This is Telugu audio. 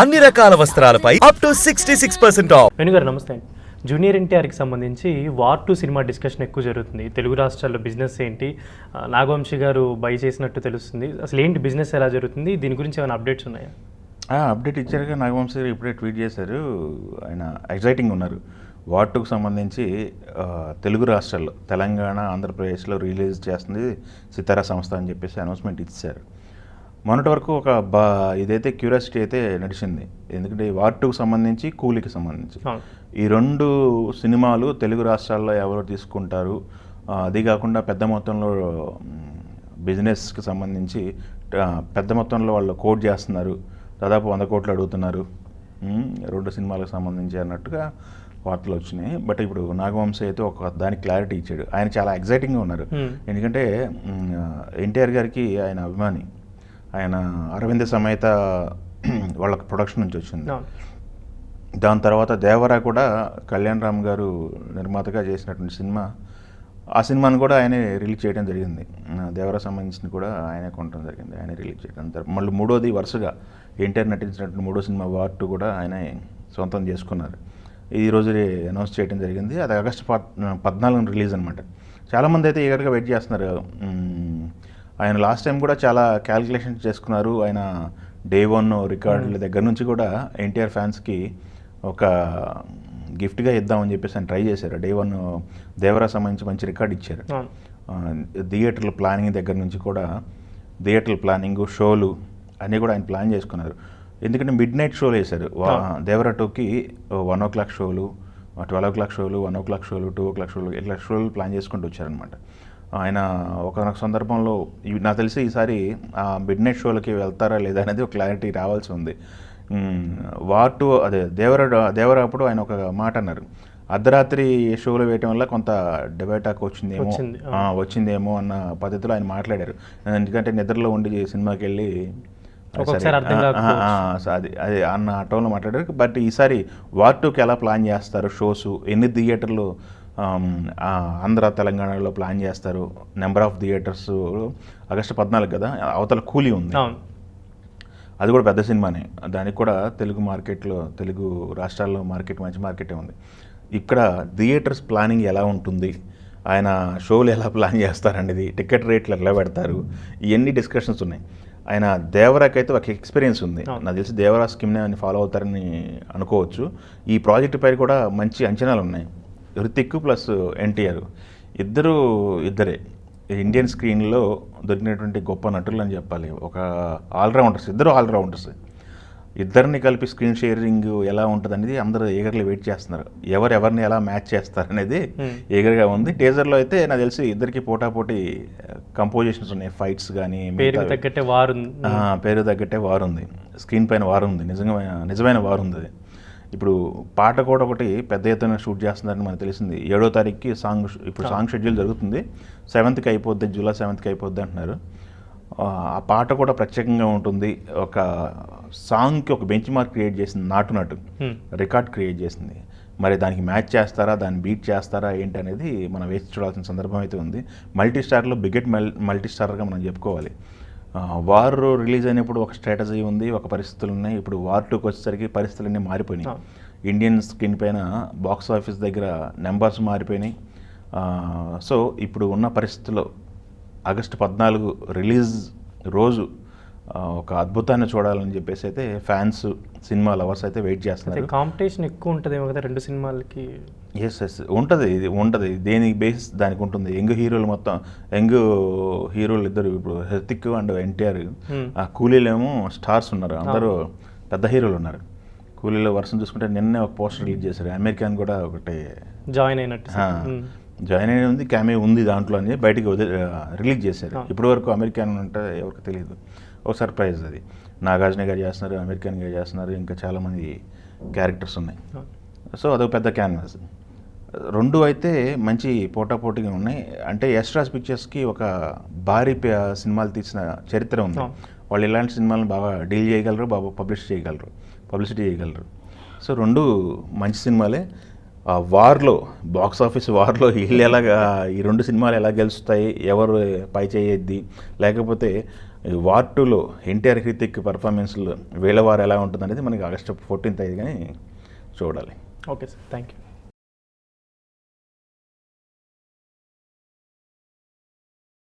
అన్ని రకాల వస్త్రాలపై అప్ టు 66% ఆఫ్. వేణుగారు నమస్తే అండి. జూనియర్ ఎన్టీఆర్కి సంబంధించి వార్ 2 సినిమా డిస్కషన్ ఎక్కువ జరుగుతుంది. తెలుగు రాష్ట్రాల్లో బిజినెస్ ఏంటి, నాగవంశీ గారు బై చేసినట్టు తెలుస్తుంది. అసలు ఏంటి బిజినెస్ ఎలా జరుగుతుంది, దీని గురించి ఏమైనా అప్డేట్స్ ఉన్నాయా? అప్డేట్ ఇచ్చారుగా, నాగవంశీ గారు ఇప్పుడే ట్వీట్ చేశారు. ఆయన ఎగ్జైటింగ్ ఉన్నారు. వార్ 2కు సంబంధించి తెలుగు రాష్ట్రాల్లో తెలంగాణ, ఆంధ్రప్రదేశ్లో రిలీజ్ చేస్తుంది సితారా సంస్థ అని చెప్పేసి అనౌన్స్మెంట్ ఇచ్చారు. మొన్నటి వరకు ఒక ఇదైతే క్యూరియాసిటీ అయితే నడిచింది. ఎందుకంటే వార్ 2కు సంబంధించి, కూలీకి సంబంధించి ఈ రెండు సినిమాలు తెలుగు రాష్ట్రాల్లో ఎవరు తీసుకుంటారు, అది కాకుండా పెద్ద మొత్తంలో బిజినెస్కి సంబంధించి పెద్ద మొత్తంలో వాళ్ళు కోట్ చేస్తున్నారు, దాదాపు 100 కోట్లు అడుగుతున్నారు రెండు సినిమాలకు సంబంధించి అన్నట్టుగా వార్తలు వచ్చినాయి. బట్ ఇప్పుడు నాగవంశీ అయితే ఒక దానికి క్లారిటీ ఇచ్చాడు. ఆయన చాలా ఎగ్జైటింగ్గా ఉన్నారు. ఎందుకంటే ఎన్టీఆర్ గారికి ఆయన అభిమాని. ఆయన అరవింద సమేత వాళ్ళ ప్రొడక్షన్ నుంచి వచ్చింది. దాని తర్వాత దేవరా కూడా కళ్యాణ్ రామ్ గారు నిర్మాతగా చేసినటువంటి సినిమా, ఆ సినిమాను కూడా ఆయనే రిలీజ్ చేయడం జరిగింది. దేవరా సంబంధించిన కూడా ఆయనే కొనడం జరిగింది, ఆయనే రిలీజ్ చేయడం. మళ్ళీ మూడోది వరుసగా ఎన్టీఆర్ నటించినటువంటి మూడో సినిమా వార్ 2 కూడా ఆయనే సొంతం చేసుకున్నారు. ఈరోజు అనౌన్స్ చేయడం జరిగింది. అది ఆగస్టు 14 రిలీజ్ అనమాట. చాలామంది అయితే ఈగర్గా వెయిట్ చేస్తున్నారు. ఆయన లాస్ట్ టైం కూడా చాలా క్యాల్కులేషన్స్ చేసుకున్నారు. ఆయన డే 1 రికార్డుల దగ్గర నుంచి కూడా ఎన్టీఆర్ ఫ్యాన్స్కి ఒక గిఫ్ట్గా ఇద్దామని చెప్పేసి ఆయన ట్రై చేశారు. డే 1 దేవరా సంబంధించి మంచి రికార్డు ఇచ్చారు. థియేటర్ల ప్లానింగ్ దగ్గర నుంచి కూడా, థియేటర్ల ప్లానింగ్, షోలు అన్నీ కూడా ఆయన ప్లాన్ చేసుకున్నారు. ఎందుకంటే మిడ్ నైట్ షోలు వేశారు. దేవరా 2కి 1 o'clock షోలు, 12 o'clock షోలు, 1 o'clock షోలు, 2 o'clock షోలు, ఇట్లా షోలు ప్లాన్ చేసుకుంటూ వచ్చారనమాట. ఆయన ఒక సందర్భంలో నాకు తెలిసి ఈసారి ఆ మిడ్ నైట్ షోలకి వెళ్తారా లేదా అనేది ఒక క్లారిటీ రావాల్సి ఉంది. వార్ 2 అదే దేవరా అప్పుడు ఆయన ఒక మాట అన్నారు, అర్ధరాత్రి షోలు వేయటం వల్ల కొంత డిబేటాక్ వచ్చిందేమో అన్న పద్ధతిలో ఆయన మాట్లాడారు. ఎందుకంటే నిద్రలో ఉండి సినిమాకి వెళ్ళి అది అన్న టోన్లో మాట్లాడారు. బట్ ఈసారి వార్ 2కి ఎలా ప్లాన్ చేస్తారు, షోస్ ఎన్ని థియేటర్లు ఆంధ్ర తెలంగాణలో ప్లాన్ చేస్తారు, నెంబర్ ఆఫ్ థియేటర్స్, ఆగస్టు 14 కదా, అవతల కూలీ ఉంది, అది కూడా పెద్ద సినిమానే. దానికి కూడా తెలుగు మార్కెట్లో, తెలుగు రాష్ట్రాల్లో మార్కెట్ మంచి మార్కెటే ఉంది. ఇక్కడ థియేటర్స్ ప్లానింగ్ ఎలా ఉంటుంది, ఆయన షోలు ఎలా ప్లాన్ చేస్తారనేది, టికెట్ రేట్లు ఎలా పెడతారు, ఇవన్నీ డిస్కషన్స్ ఉన్నాయి. ఆయన దేవరాకైతే ఒక ఎక్స్పీరియన్స్ ఉంది. నాకు తెలిసి దేవరా స్కీమ్నే అని ఫాలో అవుతారని అనుకోవచ్చు. ఈ ప్రాజెక్టు పై కూడా మంచి అంచనాలు ఉన్నాయి. హృతిక్ ప్లస్ ఎన్టీఆర్ ఇద్దరే ఇండియన్ స్క్రీన్లో దొరికినటువంటి గొప్ప నటులు అని చెప్పాలి. ఒక ఇద్దరు ఆల్రౌండర్స్. ఇద్దరిని కలిపి స్క్రీన్ షేరింగ్ ఎలా ఉంటుంది అనేది అందరూ ఈగర్గా వెయిట్ చేస్తున్నారు. ఎవరిని ఎలా మ్యాచ్ చేస్తారనేది ఈగర్గా ఉంది. టీజర్లో అయితే నాకు తెలిసి ఇద్దరికి పోటాపోటీ కంపోజిషన్స్ ఉన్నాయి, ఫైట్స్ కానీ, పేరు తగ్గట్టే వారు ఉంది, స్క్రీన్ పైన వారు ఉంది, నిజమైన వారు ఉంది. అది ఇప్పుడు పాట కూడా ఒకటి పెద్ద ఎత్తున షూట్ చేస్తున్నారని మనకు తెలిసింది. 7వ తారీఖుకి సాంగ్ షెడ్యూల్ జరుగుతుంది. 7th అయిపోద్ది, జూలై 7th అయిపోద్ది అంటున్నారు. ఆ పాట కూడా ప్రత్యేకంగా ఉంటుంది. ఒక సాంగ్కి ఒక బెంచ్ మార్క్ క్రియేట్ చేసింది, నాటు రికార్డ్ క్రియేట్ చేసింది. మరి దానికి మ్యాచ్ చేస్తారా, దాన్ని బీట్ చేస్తారా ఏంటి అనేది మనం వేసి చూడాల్సిన సందర్భం అయితే ఉంది. మల్టీ స్టార్లో బిగ్గెట్ మల్టీ స్టార్గా మనం చెప్పుకోవాలి. వార్ రిలీజ్ అయినప్పుడు ఒక స్ట్రాటజీ ఉంది, ఒక పరిస్థితులు ఉన్నాయి. ఇప్పుడు వార్ 2కి వచ్చేసరికి పరిస్థితులన్నీ మారిపోయినాయి. ఇండియన్ స్క్రీన్ పైన బాక్స్ ఆఫీస్ దగ్గర నెంబర్స్ మారిపోయినాయి. సో ఇప్పుడు ఉన్న పరిస్థితుల్లో ఆగస్టు 14 రిలీజ్ రోజు ఒక అద్భుతాన్ని చూడాలని చెప్పేసి అయితే ఫ్యాన్స్, సినిమా లవర్స్ అయితే వెయిట్ చేస్తున్నారు. కాంపిటీషన్ ఎక్కువ ఉంటుందేమో కదా రెండు సినిమాలకి. ఎస్ ఉంటుంది. దేనికి బేస్ దానికి ఉంటుంది. యంగ్ హీరోలు ఇద్దరు, ఇప్పుడు హృతిక్ అండ్ ఎన్టీఆర్. ఆ కూలీలేమో స్టార్స్ ఉన్నారు, అందరూ పెద్ద హీరోలు ఉన్నారు. కూలీలో వర్షం చూసుకుంటే నిన్నే ఒక పోస్టర్ రిలీజ్ చేశారు. అమెరికన్ కూడా ఒకటి జాయిన్ అయిన ఉంది, క్యామియో ఉంది దాంట్లో అని బయటికి రిలీజ్ చేశారు. ఇప్పటి వరకు అమెరికన్ అంటే ఎవరికి తెలియదు, ఒక సర్ప్రైజ్ అది. నాగార్జున గారు చేస్తున్నారు, అమెరికన్ గారు చేస్తున్నారు, ఇంకా చాలామంది క్యారెక్టర్స్ ఉన్నాయి. సో అదొక పెద్ద క్యాన్వాస్. రెండు అయితే మంచి పోటాపోటీగా ఉన్నాయి. అంటే యశ్రాజ్ పిక్చర్స్కి ఒక భారీ సినిమాలు తీసిన చరిత్ర ఉంది. వాళ్ళు ఇలాంటి సినిమాలను బాగా డీల్ చేయగలరు, బాగా పబ్లిసిటీ చేయగలరు. సో రెండు మంచి సినిమాలే. బాక్స్ ఆఫీస్ వార్లో వీళ్ళు ఎలాగా, ఈ రెండు సినిమాలు ఎలా గెలుస్తాయి, ఎవరు పై చేయొద్ది, లేకపోతే ఈ వార్ 2లో ఎన్టీఆర్ హృతిక్ పర్ఫార్మెన్స్లు వీళ్ళ వారు ఎలా ఉంటుందనేది మనకి ఆగస్టు 14th అయ్యి కానీ చూడాలి. Okay sir, thank you.